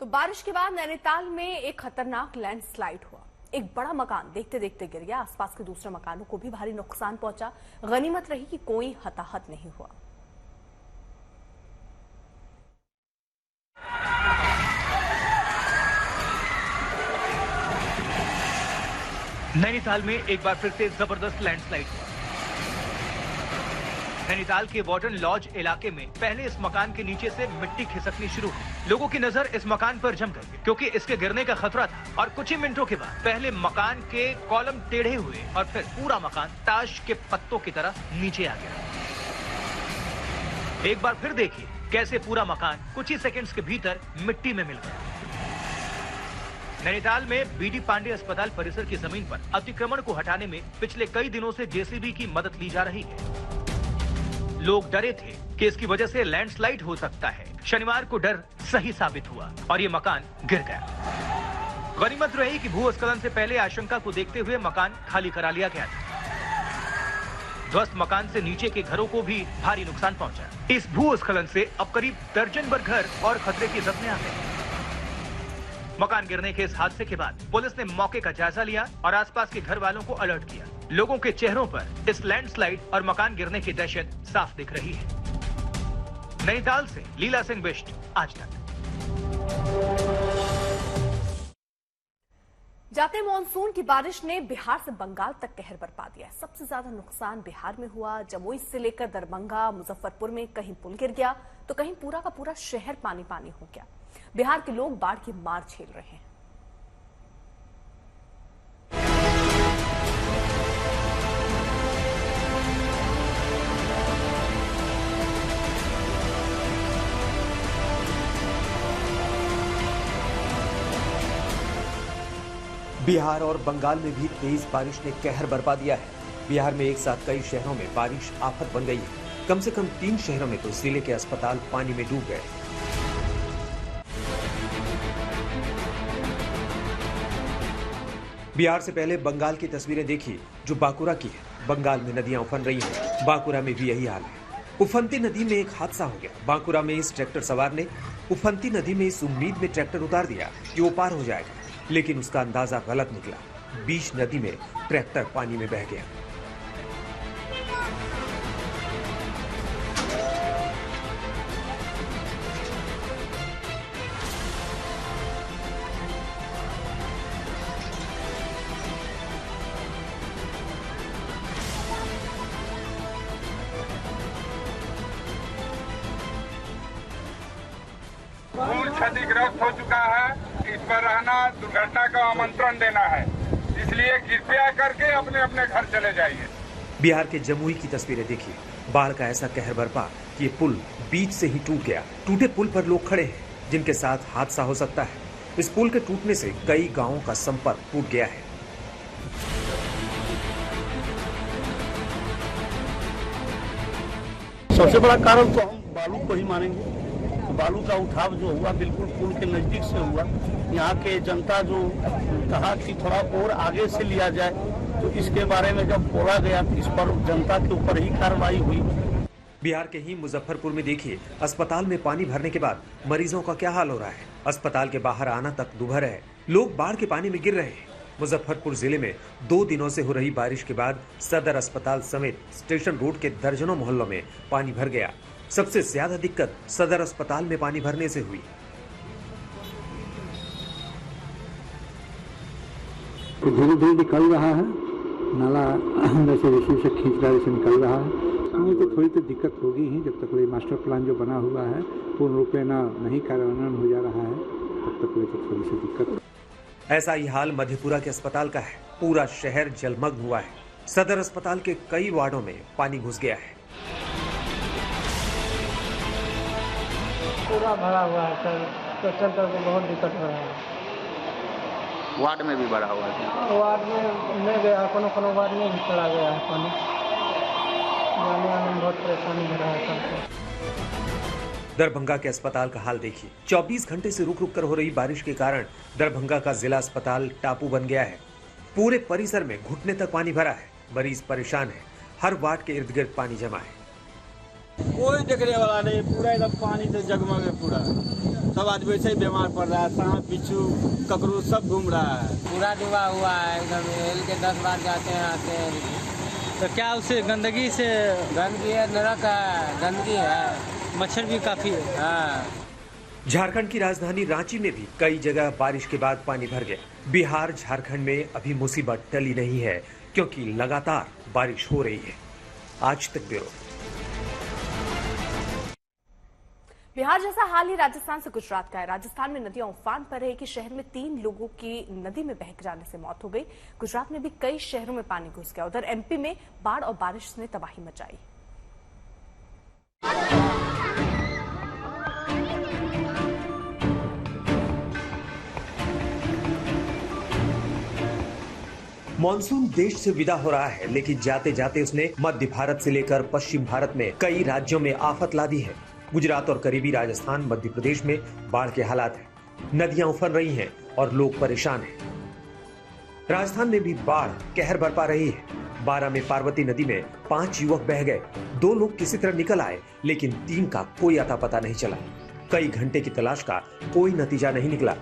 तो बारिश के बाद नैनीताल में एक खतरनाक लैंडस्लाइड हुआ। एक बड़ा मकान देखते देखते गिर गया। आसपास के दूसरे मकानों को भी भारी नुकसान पहुंचा। गनीमत रही कि कोई हताहत नहीं हुआ। नैनीताल में एक बार फिर से जबरदस्त लैंडस्लाइड हुआ। नैनीताल के वाटन लॉज इलाके में पहले इस मकान के नीचे से मिट्टी खिसकनी शुरू हुई। लोगों की नजर इस मकान पर जम गई क्योंकि इसके गिरने का खतरा था और कुछ ही मिनटों के बाद पहले मकान के कॉलम टेढ़े हुए और फिर पूरा मकान ताश के पत्तों की तरह नीचे आ गया। एक बार फिर देखिए कैसे पूरा मकान कुछ ही सेकंड्स के भीतर मिट्टी में मिल गया। नैनीताल में बीडी पांडे अस्पताल परिसर की जमीन पर अतिक्रमण को हटाने में पिछले कई दिनों से जेसीबी की मदद ली जा रही है। लोग डरे थे कि इसकी वजह से लैंडस्लाइड हो सकता है। शनिवार को डर सही साबित हुआ और ये मकान गिर गया। गनीमत रही कि भूस्खलन से पहले आशंका को देखते हुए मकान खाली करा लिया गया था। ध्वस्त मकान से नीचे के घरों को भी भारी नुकसान पहुंचा। इस भूस्खलन से अब करीब दर्जन भर घर और खतरे की जद में आ गए। मकान गिरने के इस हादसे के बाद पुलिस ने मौके का जायजा लिया और आसपास के घर वालों को अलर्ट किया। लोगों के चेहरों पर इस लैंडस्लाइड और मकान गिरने की दहशत साफ दिख रही है। नैनीताल से लीला सिंह बिष्ट, आज तक। जाते मानसून की बारिश ने बिहार से बंगाल तक कहर बरपा दिया। सबसे ज्यादा नुकसान बिहार में हुआ। जमुई से लेकर दरभंगा, मुजफ्फरपुर में कहीं पुल गिर गया तो कहीं पूरा का पूरा शहर पानी पानी हो गया। बिहार के लोग बाढ़ की मार झेल रहे हैं। बिहार और बंगाल में भी तेज बारिश ने कहर बरपा दिया है। बिहार में एक साथ कई शहरों में बारिश आफत बन गई है। कम से कम 3 शहरों में तो जिले के अस्पताल पानी में डूब गए। बिहार से पहले बंगाल की तस्वीरें देखिए जो बांकुरा की है। बंगाल में नदियां उफन रही हैं। बांकुरा में भी यही हाल है। उफनती नदी में एक हादसा हो गया। बांकुरा में इस ट्रैक्टर सवार ने उफनती नदी में इस उम्मीद में ट्रैक्टर उतार दिया कि वो पार हो जाएगा, लेकिन उसका अंदाजा गलत निकला। बीच नदी में ट्रैक्टर पानी में बह गया। पुल क्षतिग्रस्त हो चुका है। इस पर रहना दुर्घटना का आमंत्रण देना है, इसलिए कृपया करके अपने अपने घर चले जाइए। बिहार के जमुई की तस्वीरें देखिए। बाढ़ का ऐसा कहर बरपा कि ये पुल बीच से ही टूट गया। टूटे पुल पर लोग खड़े हैं जिनके साथ हादसा हो सकता है। इस पुल के टूटने से कई गांवों का संपर्क टूट गया है। सबसे बड़ा कारण तो हम बालू को ही मानेंगे। बालू का उठाव जो हुआ बिल्कुल पुल के नजदीक से हुआ। यहाँ के जनता जो कहा कि थोड़ा और आगे से लिया जाए, तो इसके बारे में जब बोला गया तो इस पर जनता के ऊपर ही कार्रवाई हुई। बिहार के ही मुजफ्फरपुर में देखिए, अस्पताल में पानी भरने के बाद मरीजों का क्या हाल हो रहा है। अस्पताल के बाहर आना तक दुभर है। लोग बाढ़ के पानी में गिर रहे हैं। मुजफ्फरपुर जिले में 2 दिनों से हो रही बारिश के बाद सदर अस्पताल समेत स्टेशन रोड के दर्जनों मोहल्लों में पानी भर गया। सबसे ज्यादा दिक्कत सदर अस्पताल में पानी भरने से हुई। धीरे धीरे निकल रहा है। नाला जैसे रिसीव से खींच रहा है, जैसे निकल रहा है। हमें तो थोड़ी तो दिक्कत होगी ही। जब तक ये मास्टर प्लान जो बना हुआ है पूर्ण रूप में नहीं कार्यान्वयन हो जा रहा है, तब तक तो थोड़ी सी दिक्कत। ऐसा ही हाल मधेपुरा के अस्पताल का है। पूरा शहर जलमग्न हुआ है। सदर अस्पताल के कई वार्डों में पानी घुस गया है। पूरा भरा हुआ है सर, तो चल करके बहुत दिक्कत हो रहा है। वार्ड में भी भरा हुआ है। वार्ड में नहीं गया, कोनो वार्ड में भी चला गया है पानी। जाने आने में बहुत परेशानी हो रहा है सबको। दरभंगा के अस्पताल का हाल देखिए। 24 घंटे से रुक रुक कर हो रही बारिश के कारण दरभंगा का जिला अस्पताल टापू बन गया है। पूरे परिसर में घुटने तक पानी भरा है। मरीज परेशान है। हर वार्ड के इर्द गिर्द पानी जमा है। कोई देखने वाला नहीं। पूरा एकदम पानी से जगमग है पूरा। सब आज वैसे ही बीमार पड़ रहा है, सांप बिच्छू ककरू सब घूम रहा है। पूरा डूबा हुआ है एकदम, हेल के 10 बार जाते हैं आते हैं। तो क्या उससे गंदगी से? गंदगी है, नरक है, गंदगी है, मच्छर भी काफी है। हाँ। झारखंड की राजधानी रांची में भी कई जगह बारिश के बाद पानी भर गया। बिहार झारखंड में अभी मुसीबत टली नहीं है क्योंकि लगातार बारिश हो रही है। आज तक ब्यूरो। बिहार जैसा हाल ही राजस्थान से गुजरात का है। राजस्थान में नदियां उफान पर है कि शहर में 3 लोगों की नदी में बह जाने से मौत हो गई। गुजरात में भी कई शहरों में पानी घुस गया। उधर एमपी में बाढ़ और बारिश ने तबाही मचाई। मॉनसून देश से विदा हो रहा है, लेकिन जाते जाते उसने मध्य भारत से लेकर पश्चिम भारत में कई राज्यों में आफत ला दी है। गुजरात और करीबी राजस्थान, मध्य प्रदेश में बाढ़ के हालात हैं। नदियां उफन रही हैं और लोग परेशान हैं। राजस्थान में भी बाढ़ कहर बरपा रही है। 12 में पार्वती नदी में 5 युवक बह गए। 2 लोग किसी तरह निकल आए, लेकिन 3 का कोई अता पता नहीं चला। कई घंटे की तलाश का कोई नतीजा नहीं निकला।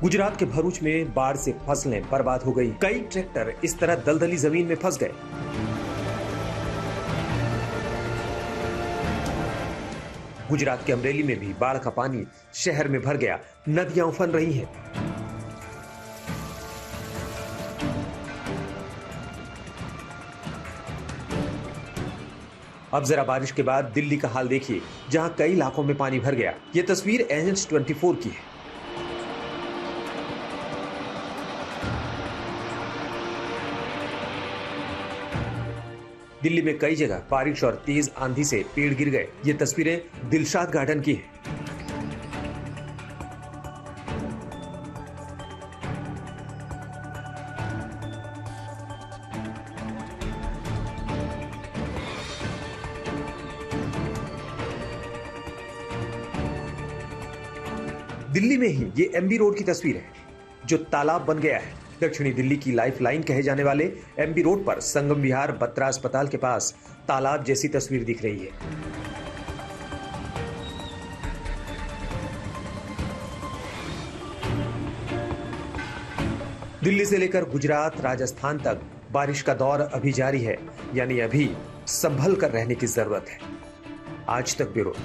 गुजरात के भरूच में बाढ़ से फसलें बर्बाद हो गई। कई ट्रैक्टर इस तरह दलदली जमीन में फंस गए। गुजरात के अमरेली में भी बाढ़ का पानी शहर में भर गया। नदियां उफन रही हैं। अब जरा बारिश के बाद दिल्ली का हाल देखिए, जहां कई इलाकों में पानी भर गया। यह तस्वीर NH24 की है। दिल्ली में कई जगह बारिश और तेज आंधी से पेड़ गिर गए। ये तस्वीरें दिलशाद गार्डन की हैं। दिल्ली में ही ये MB रोड की तस्वीर है, जो तालाब बन गया है। दक्षिणी दिल्ली की लाइफ लाइन कहे जाने वाले MB रोड पर संगम विहार बत्रा अस्पताल के पास तालाब जैसी तस्वीर दिख रही है। दिल्ली से लेकर गुजरात, राजस्थान तक बारिश का दौर अभी जारी है, यानी अभी संभल कर रहने की जरूरत है। आज तक ब्यूरो।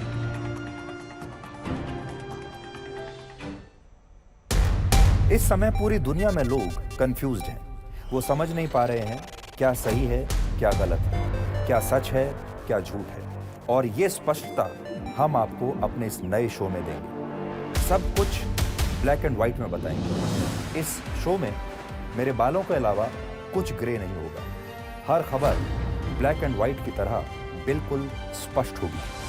इस समय पूरी दुनिया में लोग कंफ्यूज्ड हैं। वो समझ नहीं पा रहे हैं क्या सही है, क्या गलत है, क्या सच है, क्या झूठ है। और ये स्पष्टता हम आपको अपने इस नए शो में देंगे। सब कुछ ब्लैक एंड व्हाइट में बताएंगे। इस शो में मेरे बालों के अलावा कुछ ग्रे नहीं होगा। हर खबर ब्लैक एंड व्हाइट की तरह बिल्कुल स्पष्ट होगी।